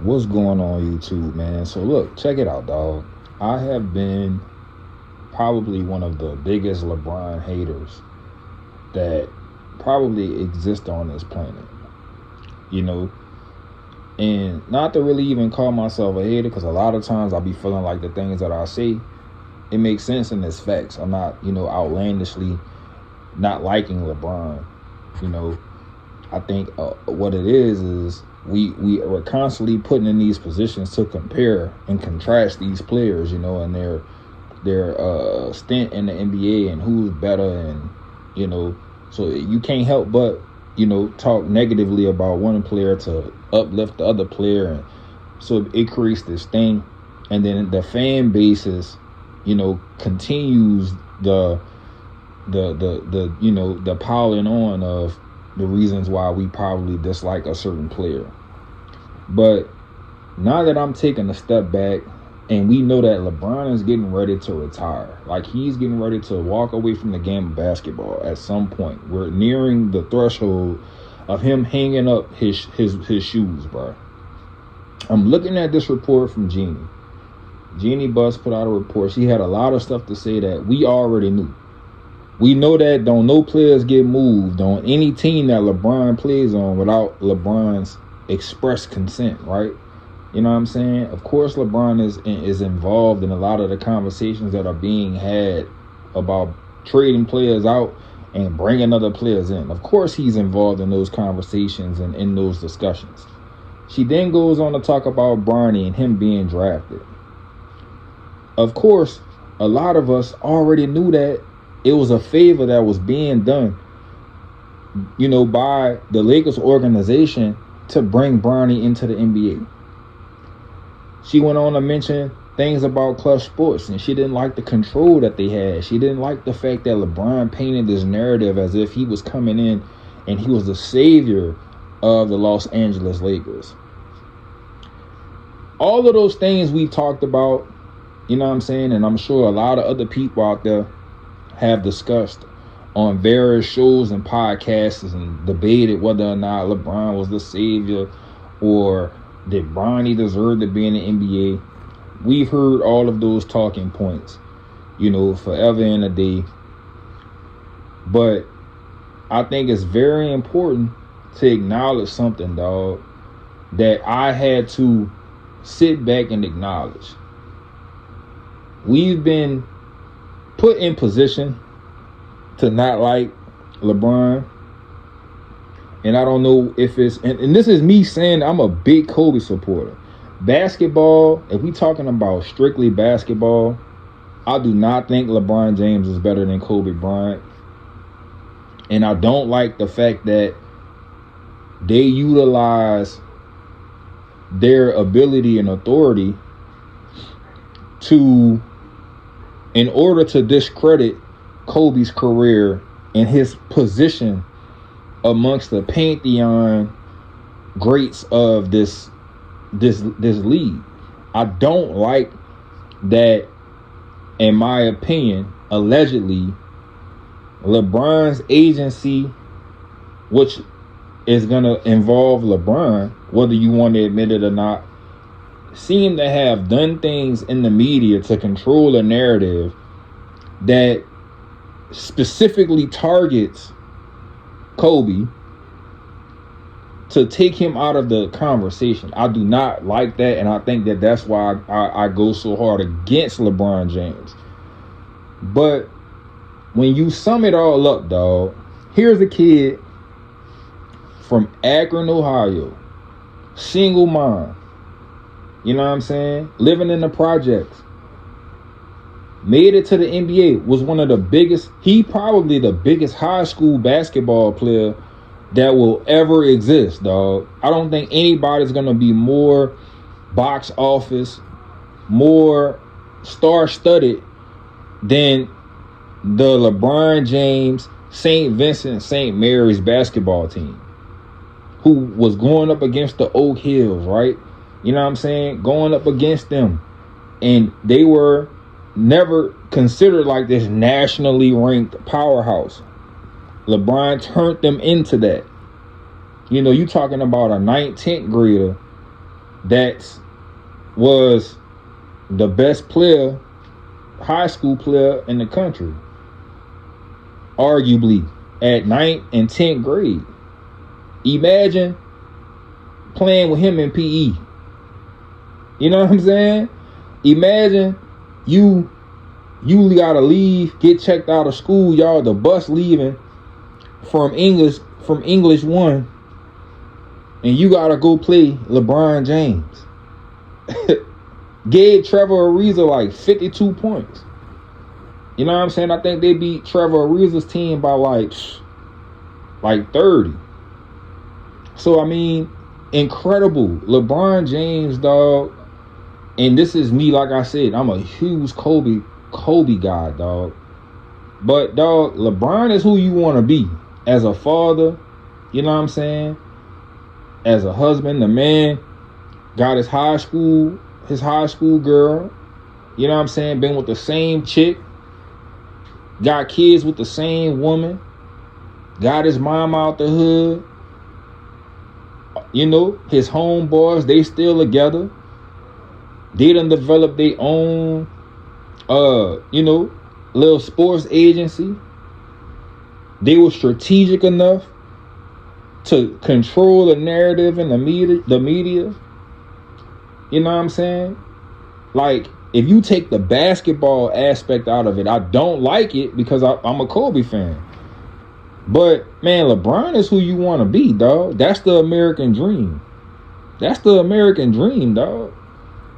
What's going on YouTube, man? So look, check it out, dog. I have been probably one of the biggest LeBron haters that probably exist on this planet. You know, and not to really even call myself a hater, because a lot of times I'll be feeling like the things that I say, it makes sense and it's facts. I'm not, outlandishly not liking LeBron. You know, I think what it is we're constantly putting in these positions to compare and contrast these players, and their stint in the NBA and who's better, and so you can't help but talk negatively about one player to uplift the other player, and so it creates this thing, and then the fan bases continues the piling on of the reasons why we probably dislike a certain player. But now that I'm taking a step back, and we know that LeBron is getting ready to retire, like he's getting ready to walk away from the game of basketball at some point. We're nearing the threshold of him hanging up his shoes, bro. I'm looking at this report from Jeannie Buss put out a report. She had a lot of stuff to say that we already knew. We know that don't no players get moved on any team that LeBron plays on without LeBron's express consent, right? You know what I'm saying? Of course, LeBron is involved in a lot of the conversations that are being had about trading players out and bringing other players in. Of course, he's involved in those conversations and in those discussions. She then goes on to talk about Bronny and him being drafted. Of course, a lot of us already knew that it was a favor that was being done, by the Lakers organization to bring Bronny into the NBA. She went on to mention things about Clutch Sports, and she didn't like the control that they had. She didn't like the fact that LeBron painted this narrative as if he was coming in and he was the savior of the Los Angeles Lakers. All of those things we talked about, and I'm sure a lot of other people out there have discussed on various shows and podcasts and debated whether or not LeBron was the savior or did Bronny deserve to be in the NBA. We've heard all of those talking points, forever and a day. But I think it's very important to acknowledge something, dog, that I had to sit back and acknowledge. We've been put in position to not like LeBron, and I don't know if it's and this is me saying I'm a big Kobe supporter. Basketball, if we talking about strictly basketball, I do not think LeBron James is better than Kobe Bryant, and I don't like the fact that they utilize their ability and authority in order to discredit Kobe's career and his position amongst the pantheon greats of this league. I don't like that. In my opinion, allegedly, LeBron's agency, which is going to involve LeBron, whether you want to admit it or not, seem to have done things in the media to control a narrative that specifically targets Kobe to take him out of the conversation. I do not like that, and I think that that's why I go so hard against LeBron James. But when you sum it all up, dog, here's a kid from Akron, Ohio, single mom, you know what I'm saying, living in the projects, made it to the NBA, was one of the biggest, he probably the biggest high school basketball player that will ever exist, dog. I don't think anybody's going to be more box office, more star-studded than the LeBron James St. Vincent St. Mary's basketball team, who was going up against the Oak Hills, right? You know what I'm saying? Going up against them. And they were never considered like this nationally ranked powerhouse. LeBron turned them into that. You talking about a 9th, 10th grader that was the best player, high school player in the country, arguably, at 9th and 10th grade. Imagine playing with him in PE. You know what I'm saying? Imagine you gotta leave, get checked out of school, y'all, the bus leaving from English 1, and you gotta go play LeBron James. Gave Trevor Ariza like 52 points. You know what I'm saying? I think they beat Trevor Ariza's team by like 30. So I mean, incredible. LeBron James, dog. And this is me, like I said, I'm a huge Kobe guy, dog. But dog, LeBron is who you want to be as a father. You know what I'm saying? As a husband, the man got his high school girl. You know what I'm saying? Been with the same chick. Got kids with the same woman. Got his mom out the hood. You know, his homeboys, they still together. They done developed their own, little sports agency. They were strategic enough to control the narrative in the media. You know what I'm saying? Like, if you take the basketball aspect out of it, I don't like it because I'm a Kobe fan. But, man, LeBron is who you want to be, dog. That's the American dream. That's the American dream, dog.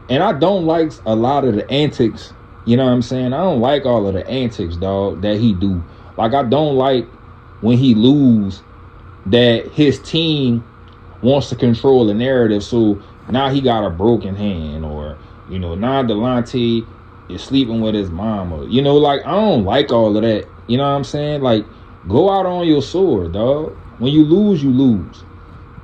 And I don't like a lot of the antics. You know what I'm saying? I don't like all of the antics, dog, that he do. Like, I don't like when he lose that his team wants to control the narrative. So now he got a broken hand, or, you know, now Delonte is sleeping with his mama. You know, like, I don't like all of that. You know what I'm saying? Like, go out on your sword, dog. When you lose, you lose.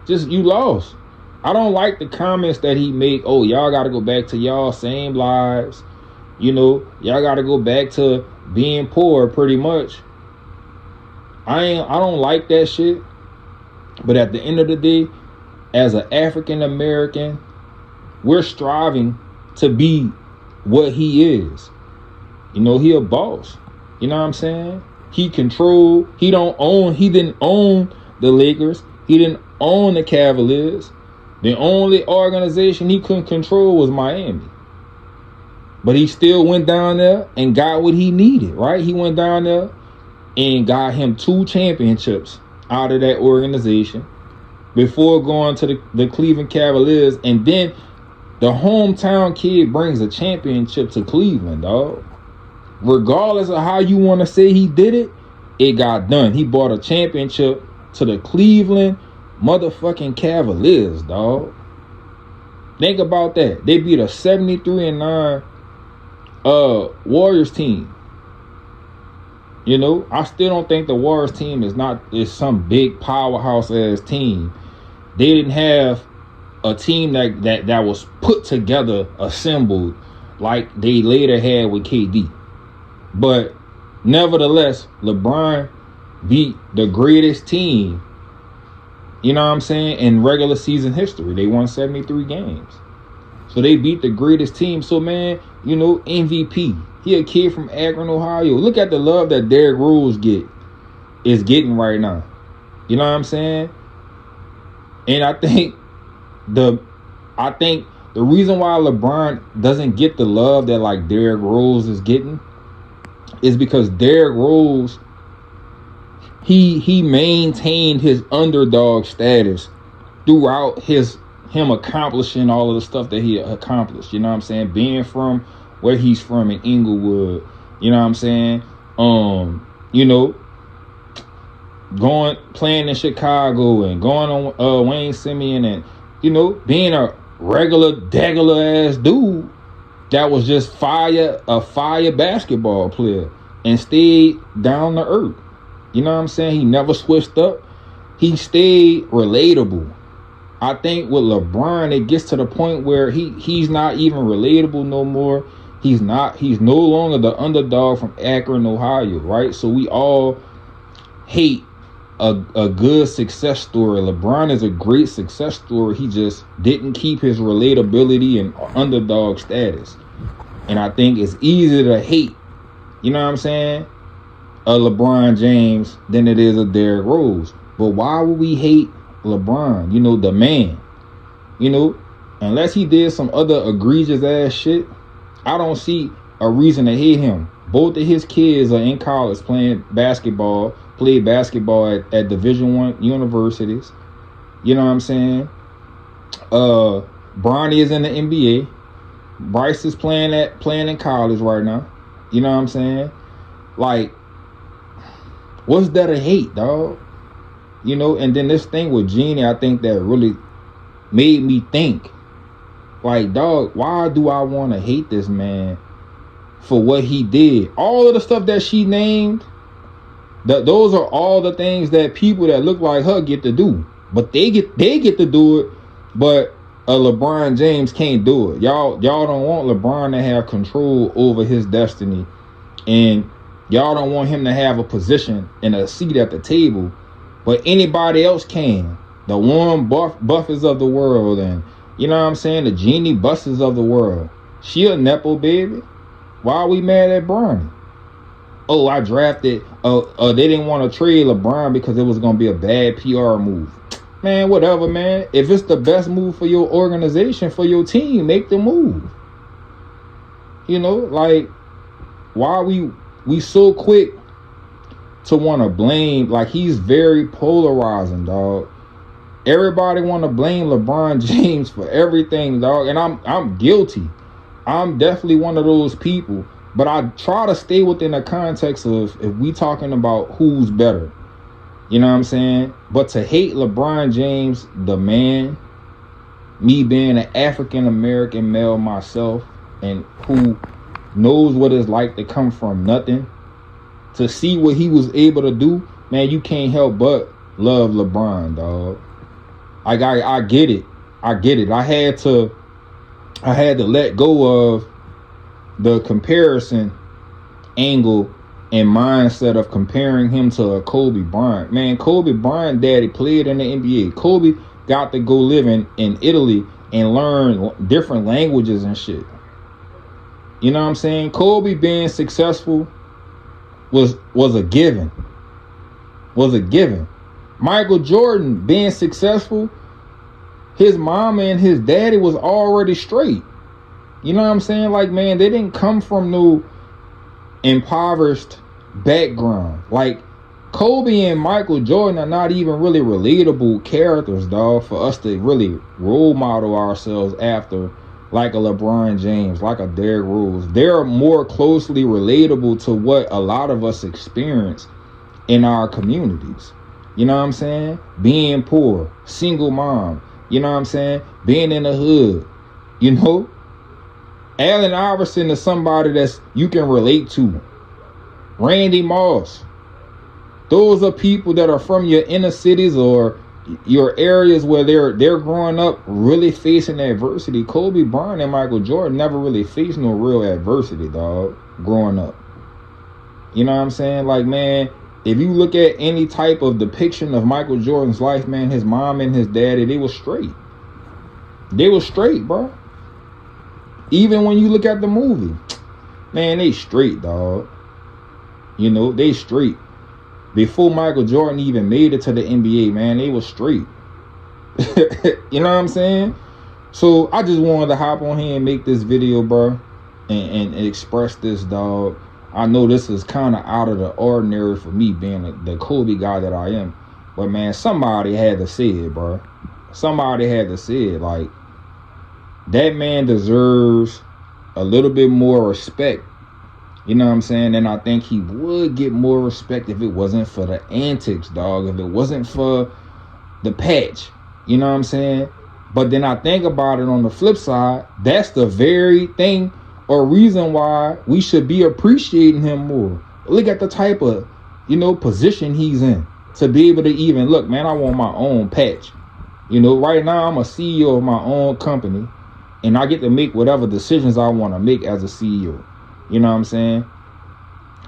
Just, you lost. I don't like the comments that he made. Oh, y'all got to go back to y'all same lives. You know, y'all got to go back to being poor, pretty much. I don't like that shit. But at the end of the day, as an African American, we're striving to be what he is. You know, he a boss. You know what I'm saying? He didn't own the Lakers. He didn't own the Cavaliers. The only organization he couldn't control was Miami. But he still went down there and got what he needed, right? He went down there and got him 2 championships out of that organization before going to the Cleveland Cavaliers. And then the hometown kid brings a championship to Cleveland, dog. Regardless of how you want to say he did it, it got done. He brought a championship to the Cleveland motherfucking Cavaliers, dog. Think about that. They beat a 73-9 Warriors team. You know, I still don't think the Warriors team is some big powerhouse ass team. They didn't have a team that was put together, assembled like they later had with KD. But nevertheless, LeBron beat the greatest team, you know what I'm saying, in regular season history. They won 73 games. So they beat the greatest team. So, man, you know, MVP. He a kid from Akron, Ohio. Look at the love that Derrick Rose is getting right now. You know what I'm saying? And I think the reason why LeBron doesn't get the love that like Derrick Rose is getting is because Derrick Rose, he maintained his underdog status throughout him accomplishing all of the stuff that he accomplished. You know what I'm saying? Being from where he's from in Inglewood, you know what I'm saying? You know, playing in Chicago and going on Wayne Simeon, and, you know, being a regular ass dude that was just a fire basketball player and stayed down to earth. You know what I'm saying? He never switched up. He stayed relatable. I think with LeBron, it gets to the point where he's not even relatable no more. He's no longer the underdog from Akron, Ohio, right? So we all hate a good success story. LeBron is a great success story. He just didn't keep his relatability and underdog status. And I think it's easier to hate, you know what I'm saying, a LeBron James than it is a Derrick Rose. But why would we hate LeBron? You know, the man. You know, unless he did some other egregious ass shit, I don't see a reason to hate him. Both of his kids are in college playing basketball, played basketball at Division I universities. You know what I'm saying? Bronny is in the NBA. Bryce is playing in college right now. You know what I'm saying? Like, what's there to hate, dog? You know, and then this thing with Jeannie, I think that really made me think, like, dog, why do I want to hate this man for what he did? All of the stuff that she named, those are all the things that people that look like her get to do. But they get to do it, but LeBron James can't do it. Y'all don't want LeBron to have control over his destiny, and y'all don't want him to have a position and a seat at the table, but anybody else can. The Warren Buffetts of the world, and you know what I'm saying, the Jeannie Busses of the world. She a Nepo baby. Why are we mad at Bronny? Oh, I drafted. They didn't want to trade LeBron because it was gonna be a bad PR move. Man, whatever, man. If it's the best move for your organization, for your team, make the move. You know, like, why are we so quick to want to blame? Like, he's very polarizing, dog. Everybody want to blame LeBron James for everything, dog. And I'm guilty. I'm definitely one of those people. But I try to stay within the context of if we talking about who's better. You know what I'm saying? But to hate LeBron James, the man, me being an African-American male myself, and who knows what it's like to come from nothing, to see what he was able to do, man, you can't help but love LeBron, dog. I get it. I get it. I had to let go of the comparison angle and mindset of comparing him to a Kobe Bryant. Man, Kobe Bryant daddy played in the NBA. Kobe got to go live in Italy and learn different languages and shit. You know what I'm saying? Kobe being successful was a given. Was a given. Michael Jordan being successful, his mama and his daddy was already straight. You know what I'm saying? Like, man, they didn't come from no impoverished background. Like, Kobe and Michael Jordan are not even really relatable characters, dog, for us to really role model ourselves after, like a LeBron James, like a Derrick Rose. They're more closely relatable to what a lot of us experience in our communities. You know what I'm saying? Being poor, single mom, you know what I'm saying? Being in the hood, you know? Allen Iverson is somebody that's you can relate to. Randy Moss. Those are people that are from your inner cities or your areas where they're growing up really facing adversity. Kobe Bryant and Michael Jordan never really faced no real adversity, dog, growing up. You know what I'm saying? Like, man, if you look at any type of depiction of Michael Jordan's life, man, his mom and his daddy, they were straight. They were straight, bro. Even when you look at the movie, man, they straight, dog. You know, they straight. Before Michael Jordan even made it to the NBA, man, they were straight. You know what I'm saying? So I just wanted to hop on here and make this video, bro, and express this, dog. I know this is kind of out of the ordinary for me being the Kobe guy that I am. But, man, somebody had to say it, bro. Somebody had to say it. Like, that man deserves a little bit more respect. You know what I'm saying? And I think he would get more respect if it wasn't for the antics, dog. If it wasn't for the patch. You know what I'm saying? But then I think about it on the flip side. That's the very thing or reason why we should be appreciating him more. Look at the type of, you know, position he's in. To be able to even, look, man, I want my own patch. You know, right now I'm a CEO of my own company. And I get to make whatever decisions I want to make as a CEO. You know what I'm saying?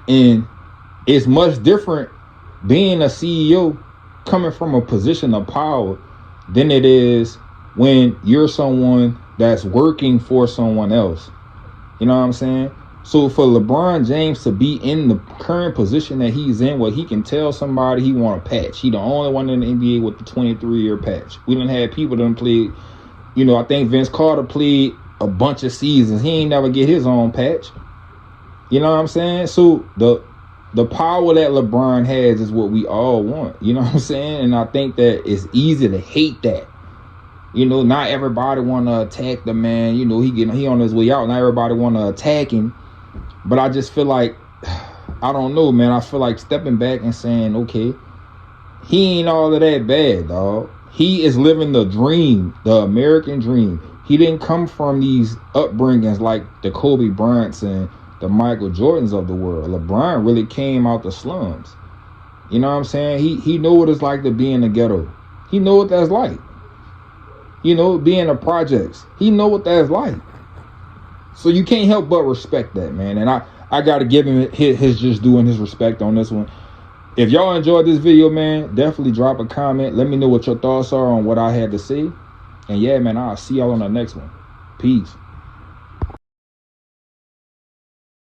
And it's much different being a CEO coming from a position of power than it is when you're someone that's working for someone else. You know what I'm saying? So for LeBron James to be in the current position that he's in, where he can tell somebody he want a patch. He the only one in the NBA with the 23-year patch. We done had people that played, you know, I think Vince Carter played a bunch of seasons. He ain't never get his own patch. You know what I'm saying? So the power that LeBron has is what we all want. You know what I'm saying? And I think that it's easy to hate that. You know, not everybody want to attack the man. You know, he on his way out. Not everybody want to attack him. But I just feel like, I don't know, man. I feel like stepping back and saying, okay, he ain't all of that bad, dog. He is living the dream, the American dream. He didn't come from these upbringings like the Kobe Bryants and the Michael Jordans of the world. LeBron really came out the slums. You know what I'm saying? He know what it's like to be in the ghetto. He know what that's like. You know, being the projects. He know what that's like. So you can't help but respect that, man. And I got to give him his just doing his respect on this one. If y'all enjoyed this video, man, definitely drop a comment. Let me know what your thoughts are on what I had to say. And yeah, man, I'll see y'all on the next one. Peace.